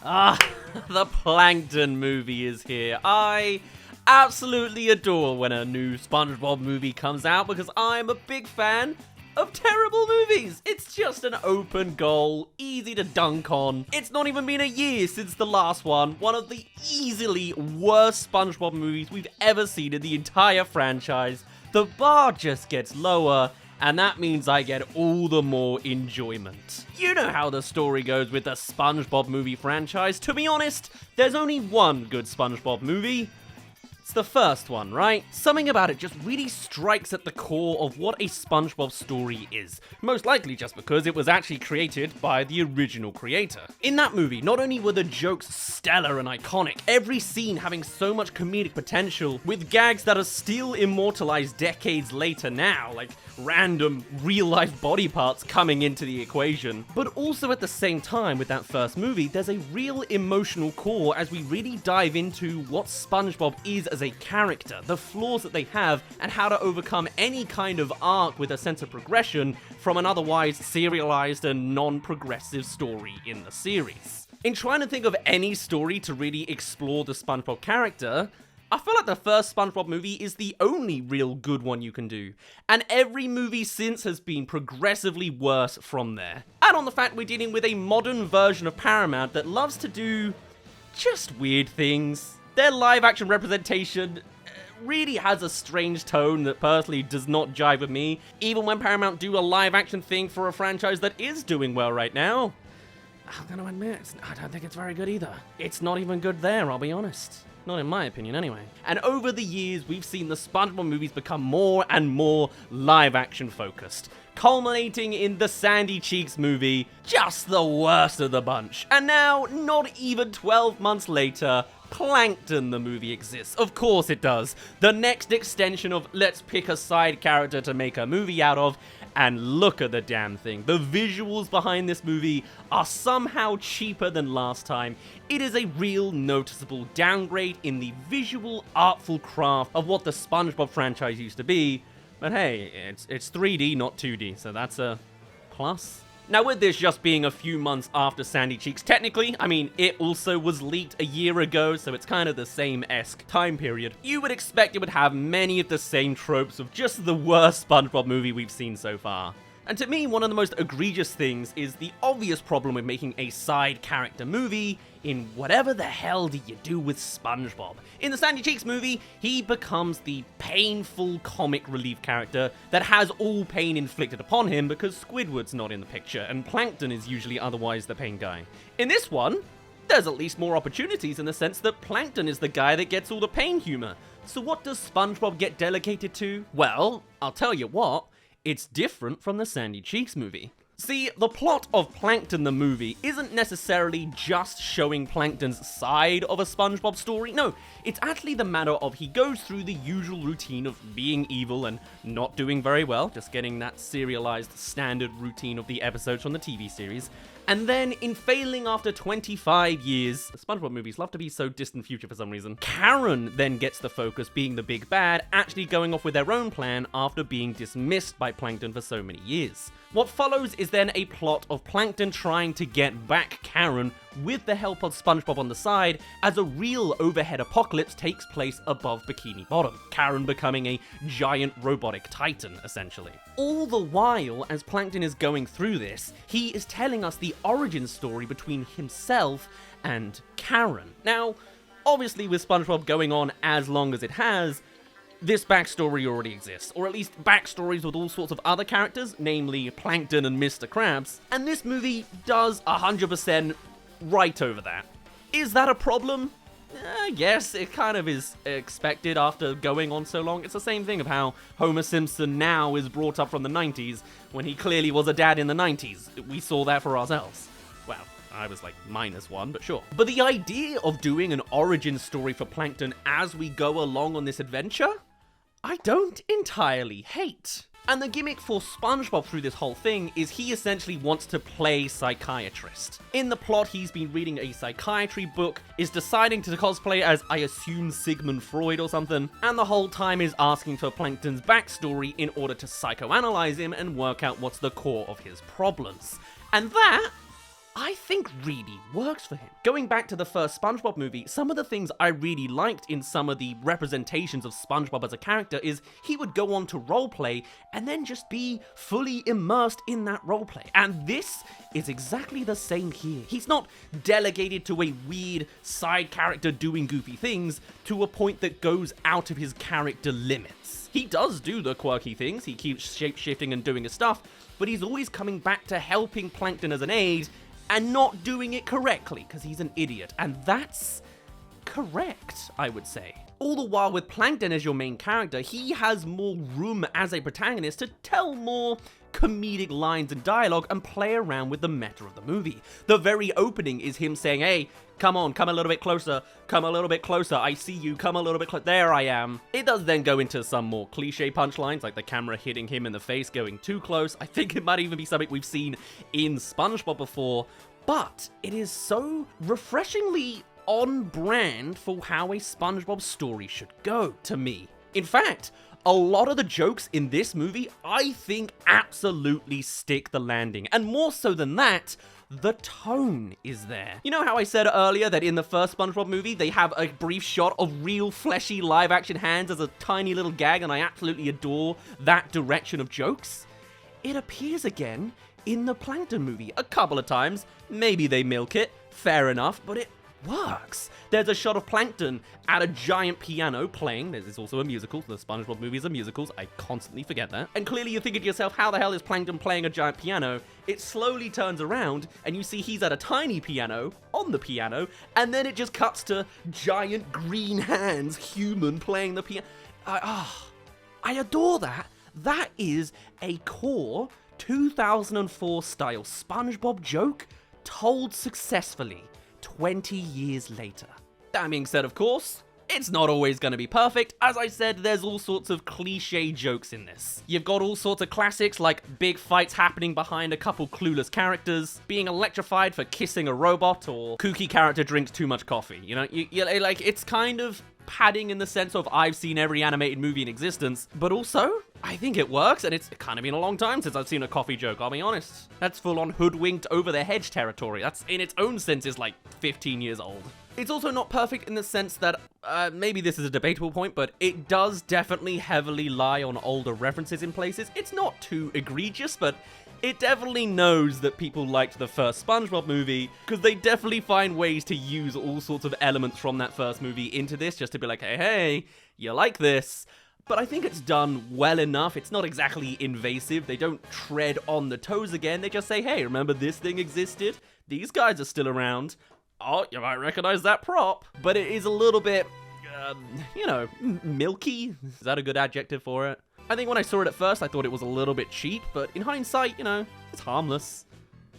Ah, the Plankton movie is here. I absolutely adore when a new Spongebob movie comes out because I'm a big fan of terrible movies. It's just an open goal, easy to dunk on. It's not even been a year since the last one of the easily worst SpongeBob movies we've ever seen in the entire franchise. The bar just gets lower, and that means I get all the more enjoyment. You know how the story goes with the SpongeBob movie franchise. To be honest, there's only one good SpongeBob movie. It's the first one, right? Something about it just really strikes at the core of what a SpongeBob story is. Most likely just because it was actually created by the original creator. In that movie, not only were the jokes stellar and iconic, every scene having so much comedic potential, with gags that are still immortalized decades later now, like random real-life body parts coming into the equation. But also at the same time with that first movie, there's a real emotional core as we really dive into what SpongeBob is as a character, the flaws that they have, and how to overcome any kind of arc with a sense of progression from an otherwise serialized and non-progressive story in the series. In trying to think of any story to really explore the SpongeBob character, I feel like the first SpongeBob movie is the only real good one you can do, and every movie since has been progressively worse from there. Add on the fact we're dealing with a modern version of Paramount that loves to do just weird things. Their live-action representation really has a strange tone that personally does not jive with me, even when Paramount do a live-action thing for a franchise that is doing well right now. I'm gonna admit, I don't think it's very good either. It's not even good there, I'll be honest. Not in my opinion, anyway. And over the years, we've seen the SpongeBob movies become more and more live-action focused, culminating in the Sandy Cheeks movie, just the worst of the bunch. And now, not even 12 months later, Plankton the movie exists. Of course it does. The next extension of let's pick a side character to make a movie out of, and look at the damn thing. The visuals behind this movie are somehow cheaper than last time. It is a real noticeable downgrade in the visual artful craft of what the SpongeBob franchise used to be. But hey, it's 3D, not 2D, so that's a plus. Now, with this just being a few months after Sandy Cheeks, technically, I mean, it also was leaked a year ago, so it's kind of the same-esque time period. You would expect it would have many of the same tropes of just the worst SpongeBob movie we've seen so far. And to me, one of the most egregious things is the obvious problem with making a side character movie in whatever the hell do you do with SpongeBob. In the Sandy Cheeks movie, he becomes the painful comic relief character that has all pain inflicted upon him because Squidward's not in the picture, and Plankton is usually otherwise the pain guy. In this one, there's at least more opportunities in the sense that Plankton is the guy that gets all the pain humor. So what does SpongeBob get delegated to? Well, I'll tell you what. It's different from the Sandy Cheeks movie. See, the plot of Plankton the movie isn't necessarily just showing Plankton's side of a SpongeBob story. No, it's actually the matter of he goes through the usual routine of being evil and not doing very well, just getting that serialized standard routine of the episodes from the TV series. And then, in failing after 25 years, the SpongeBob movies love to be so distant future for some reason, Karen then gets the focus being the big bad, actually going off with their own plan after being dismissed by Plankton for so many years. What follows is then a plot of Plankton trying to get back Karen with the help of SpongeBob on the side as a real overhead apocalypse takes place above Bikini Bottom, Karen becoming a giant robotic titan, essentially. All the while, as Plankton is going through this, he is telling us the origin story between himself and Karen. Now, obviously with SpongeBob going on as long as it has, this backstory already exists, or at least backstories with all sorts of other characters, namely Plankton and Mr. Krabs, and this movie does 100% right over that. Is that a problem? Yes, it kind of is expected after going on so long. It's the same thing of how Homer Simpson now is brought up from the 90s, when he clearly was a dad in the 90s. We saw that for ourselves. Well, I was like -1, but sure. But the idea of doing an origin story for Plankton as we go along on this adventure, I don't entirely hate. And the gimmick for SpongeBob through this whole thing is he essentially wants to play psychiatrist. In the plot, he's been reading a psychiatry book, is deciding to cosplay as, I assume, Sigmund Freud or something, and the whole time is asking for Plankton's backstory in order to psychoanalyze him and work out what's the core of his problems. And that I think really works for him. Going back to the first SpongeBob movie, some of the things I really liked in some of the representations of SpongeBob as a character is he would go on to roleplay and then just be fully immersed in that roleplay. And this is exactly the same here. He's not delegated to a weird side character doing goofy things to a point that goes out of his character limits. He does do the quirky things, he keeps shape-shifting and doing his stuff, but he's always coming back to helping Plankton as an aide and not doing it correctly, because he's an idiot. And that's correct, I would say. All the while with Plankton as your main character, he has more room as a protagonist to tell more comedic lines and dialogue and play around with the meta of the movie. The very opening is him saying, hey, come on, come a little bit closer, come a little bit closer, I see you, come a little bit closer, there I am. It does then go into some more cliche punchlines, like the camera hitting him in the face going too close. I think it might even be something we've seen in SpongeBob before, but it is so refreshingly on brand for how a SpongeBob story should go, to me. In fact, a lot of the jokes in this movie, I think, absolutely stick the landing. And more so than that, the tone is there. You know how I said earlier that in the first SpongeBob movie, they have a brief shot of real fleshy live action hands as a tiny little gag, and I absolutely adore that direction of jokes? It appears again in the Plankton movie a couple of times. Maybe they milk it, fair enough, but it works. There's a shot of Plankton at a giant piano playing. This is also a musical. The SpongeBob movies are musicals. I constantly forget that. And clearly you're thinking to yourself, how the hell is Plankton playing a giant piano? It slowly turns around and you see he's at a tiny piano on the piano, and then it just cuts to giant green hands, human, playing the piano. I adore that. That is a core 2004 style SpongeBob joke told successfully 20 years later. That being said, of course, it's not always going to be perfect. As I said, there's all sorts of cliche jokes in this. You've got all sorts of classics like big fights happening behind a couple clueless characters, being electrified for kissing a robot, or kooky character drinks too much coffee. You know, like, it's kind of padding in the sense of I've seen every animated movie in existence, but also I think it works, and it's kind of been a long time since I've seen a coffee joke, I'll be honest. That's full-on hoodwinked over the hedge territory. That's, in its own sense, is like 15 years old. It's also not perfect in the sense that, maybe this is a debatable point, but it does definitely heavily lie on older references in places. It's not too egregious, but it definitely knows that people liked the first SpongeBob movie, because they definitely find ways to use all sorts of elements from that first movie into this, just to be like, hey, you like this. But I think it's done well enough. It's not exactly invasive. They don't tread on the toes again. They just say, hey, remember this thing existed? These guys are still around. Oh, you might recognize that prop. But it is a little bit, you know, milky. Is that a good adjective for it? I think when I saw it at first, I thought it was a little bit cheap. But in hindsight, you know, it's harmless.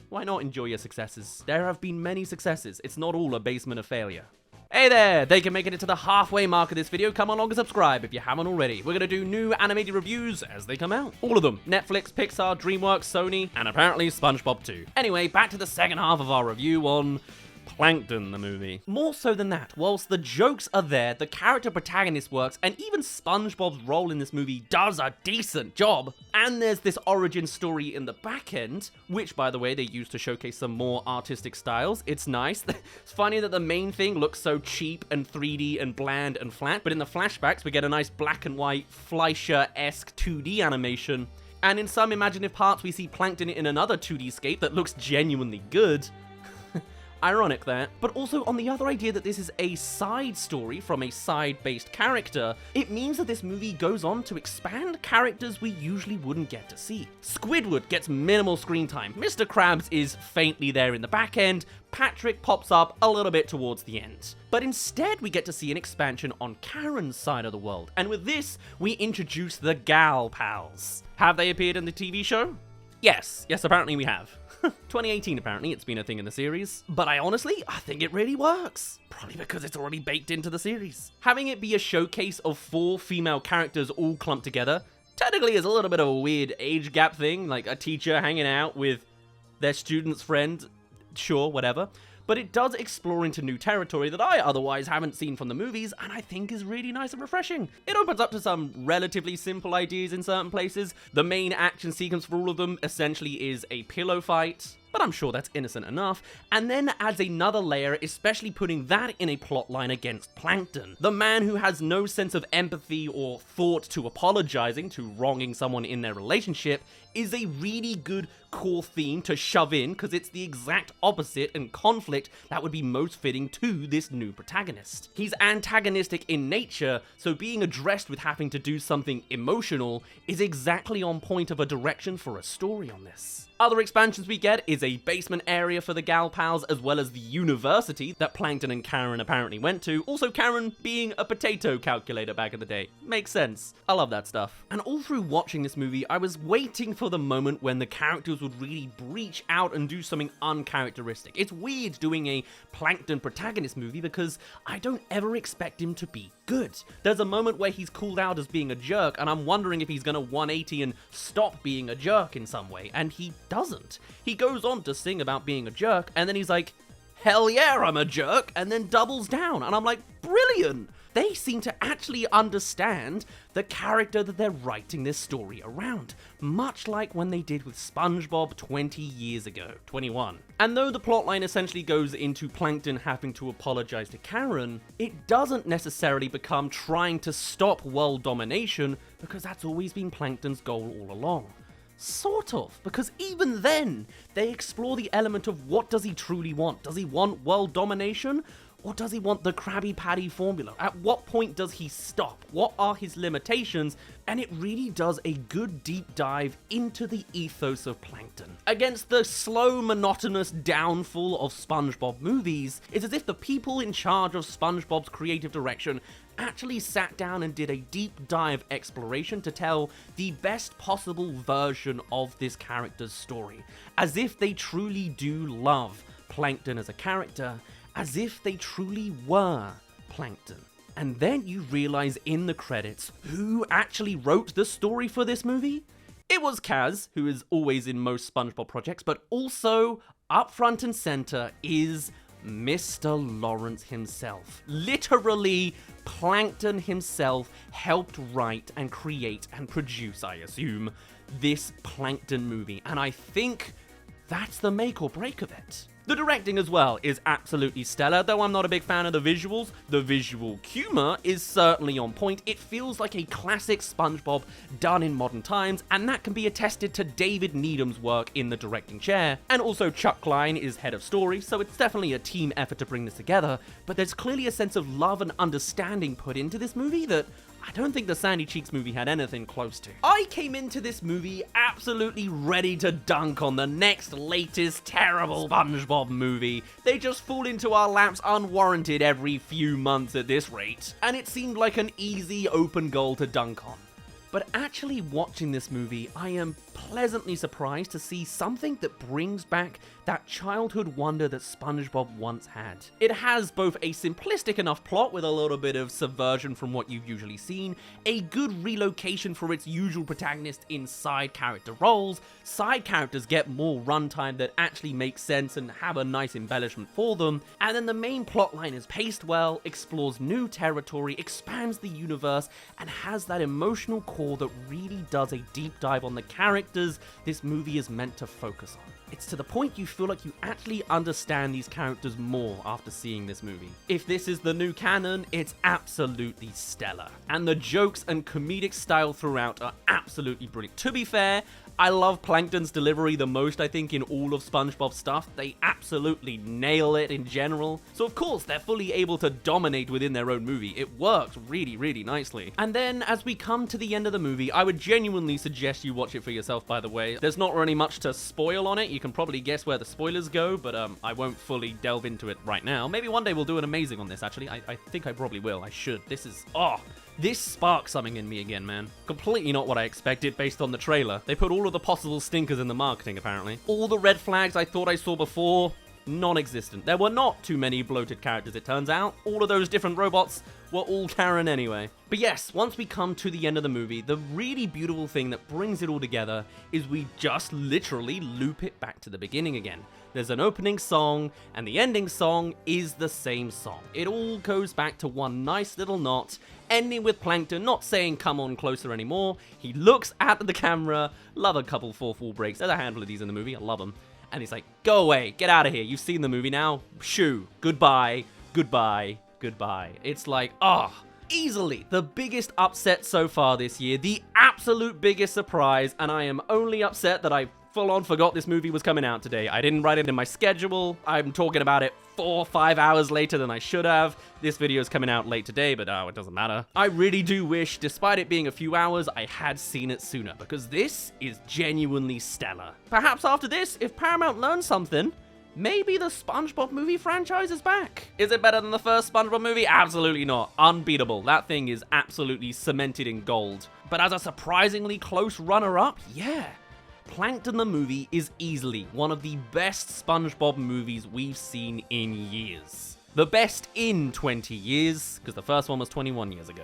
Why not enjoy your successes? There have been many successes. It's not all a basement of failure. Hey there, they can make it into the halfway mark of this video. Come along and subscribe if you haven't already. We're gonna do new animated reviews as they come out. All of them. Netflix, Pixar, DreamWorks, Sony, and apparently SpongeBob too. Anyway, back to the second half of our review on Plankton, the movie. More so than that, whilst the jokes are there, the character protagonist works, and even SpongeBob's role in this movie does a decent job, and there's this origin story in the back end, which, by the way, they use to showcase some more artistic styles. It's nice. It's funny that the main thing looks so cheap and 3D and bland and flat, but in the flashbacks, we get a nice black and white Fleischer-esque 2D animation, and in some imaginative parts, we see Plankton in another 2D scape that looks genuinely good. Ironic that, but also on the other idea that this is a side story from a side-based character, it means that this movie goes on to expand characters we usually wouldn't get to see. Squidward gets minimal screen time, Mr. Krabs is faintly there in the back end, Patrick pops up a little bit towards the end. But instead we get to see an expansion on Karen's side of the world, and with this, we introduce the Gal Pals. Have they appeared in the TV show? Yes, apparently we have. 2018 apparently, it's been a thing in the series. But I think it really works. Probably because it's already baked into the series. Having it be a showcase of 4 female characters all clumped together technically is a little bit of a weird age gap thing, like a teacher hanging out with their student's friend, sure, whatever. But it does explore into new territory that I otherwise haven't seen from the movies, and I think is really nice and refreshing. It opens up to some relatively simple ideas in certain places. The main action sequence for all of them essentially is a pillow fight. but I'm sure that's innocent enough, and then adds another layer, especially putting that in a plotline against Plankton, the man who has no sense of empathy or thought to apologizing to wronging someone in their relationship, is a really good core theme to shove in because it's the exact opposite and conflict that would be most fitting to this new protagonist. He's antagonistic in nature, so being addressed with having to do something emotional is exactly on point of a direction for a story on this. Other expansions we get is a basement area for the gal pals, as well as the university that Plankton and Karen apparently went to. Also Karen being a potato calculator back in the day. Makes sense. I love that stuff. And all through watching this movie, I was waiting for the moment when the characters would really breach out and do something uncharacteristic. It's weird doing a Plankton protagonist movie because I don't ever expect him to be good. There's a moment where he's called out as being a jerk, and I'm wondering if he's gonna 180 and stop being a jerk in some way, and he doesn't. He goes on to sing about being a jerk, and then he's like, hell yeah, I'm a jerk, and then doubles down, and I'm like, brilliant! They seem to actually understand the character that they're writing this story around, much like when they did with SpongeBob 20 years ago, 21. And though the plotline essentially goes into Plankton having to apologize to Karen, it doesn't necessarily become trying to stop world domination, because that's always been Plankton's goal all along. Sort of, because even then, they explore the element of what does he truly want? Does he want world domination? Or does he want the Krabby Patty formula? At what point does he stop? What are his limitations? And it really does a good deep dive into the ethos of Plankton. Against the slow, monotonous downfall of SpongeBob movies, it's as if the people in charge of SpongeBob's creative direction actually sat down and did a deep dive exploration to tell the best possible version of this character's story. As if they truly do love Plankton as a character, as if they truly were Plankton. And then you realize in the credits who actually wrote the story for this movie? It was Kaz, who is always in most SpongeBob projects, but also up front and center is Mr. Lawrence himself. Literally, Plankton himself helped write and create and produce, I assume, this Plankton movie. And I think that's the make or break of it. The directing as well is absolutely stellar, though I'm not a big fan of the visuals. The visual humor is certainly on point. It feels like a classic SpongeBob done in modern times, and that can be attested to David Needham's work in the directing chair. And also Chuck Klein is head of story, so it's definitely a team effort to bring this together, but there's clearly a sense of love and understanding put into this movie that I don't think the Sandy Cheeks movie had anything close to. I came into this movie absolutely ready to dunk on the next latest terrible SpongeBob movie. They just fall into our laps unwarranted every few months at this rate, and it seemed like an easy open goal to dunk on. But actually watching this movie, I am pleasantly surprised to see something that brings back that childhood wonder that SpongeBob once had. It has both a simplistic enough plot with a little bit of subversion from what you've usually seen, a good relocation for its usual protagonist in side character roles, side characters get more runtime that actually makes sense and have a nice embellishment for them, and then the main plotline is paced well, explores new territory, expands the universe, and has that emotional core that really does a deep dive on the characters this movie is meant to focus on. It's to the point you feel like you actually understand these characters more after seeing this movie. If this is the new canon, it's absolutely stellar. And the jokes and comedic style throughout are absolutely brilliant. To be fair, I love Plankton's delivery the most, I think, in all of SpongeBob stuff. They absolutely nail it in general. So of course, they're fully able to dominate within their own movie. It works really, really nicely. And then, as we come to the end of the movie, I would genuinely suggest you watch it for yourself, by the way. There's not really much to spoil on it. You can probably guess where the spoilers go, but I won't fully delve into it right now. Maybe one day we'll do an amazing on this, actually. I think I probably will. I should. This sparked something in me again, man. Completely not what I expected based on the trailer. They put all of the possible stinkers in the marketing, apparently. All the red flags I thought I saw before, non-existent. There were not too many bloated characters, it turns out. All of those different robots were all Karen anyway. But yes, once we come to the end of the movie, the really beautiful thing that brings it all together is we just literally loop it back to the beginning again. There's an opening song, and the ending song is the same song. It all goes back to one nice little knot, ending with Plankton not saying come on closer anymore. He looks at the camera, love a couple fourth wall breaks, there's a handful of these in the movie, I love them. And he's like, go away, get out of here. You've seen the movie now. Shoo, goodbye, goodbye, goodbye. It's like, easily the biggest upset so far this year, the absolute biggest surprise, and I am only upset that I full on forgot this movie was coming out today. I didn't write it in my schedule. I'm talking about it 4 or 5 hours later than I should have. This video is coming out late today, but it doesn't matter. I really do wish, despite it being a few hours, I had seen it sooner, because this is genuinely stellar. Perhaps after this, if Paramount learns something, maybe the Spongebob movie franchise is back. Is it better than the first Spongebob movie? Absolutely not. Unbeatable. That thing is absolutely cemented in gold. But as a surprisingly close runner-up, yeah. Plankton the movie is easily one of the best SpongeBob movies we've seen in years. The best in 20 years, because the first one was 21 years ago.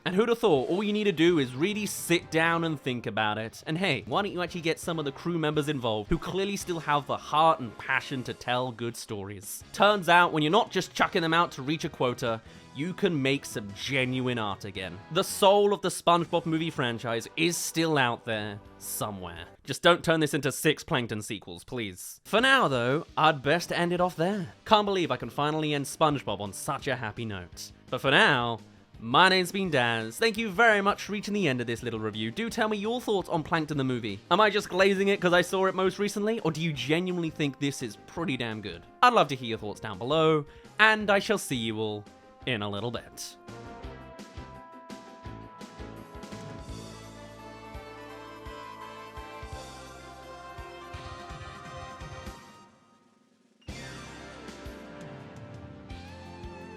And who'd have thought all you need to do is really sit down and think about it. And hey, why don't you actually get some of the crew members involved who clearly still have the heart and passion to tell good stories. Turns out when you're not just chucking them out to reach a quota, you can make some genuine art again. The soul of the SpongeBob movie franchise is still out there somewhere. Just don't turn this into 6 Plankton sequels, please. For now though, I'd best end it off there. Can't believe I can finally end SpongeBob on such a happy note. But for now, my name's been Daz. Thank you very much for reaching the end of this little review. Do tell me your thoughts on Plankton the movie. Am I just glazing it because I saw it most recently, or do you genuinely think this is pretty damn good? I'd love to hear your thoughts down below, and I shall see you all in a little bit.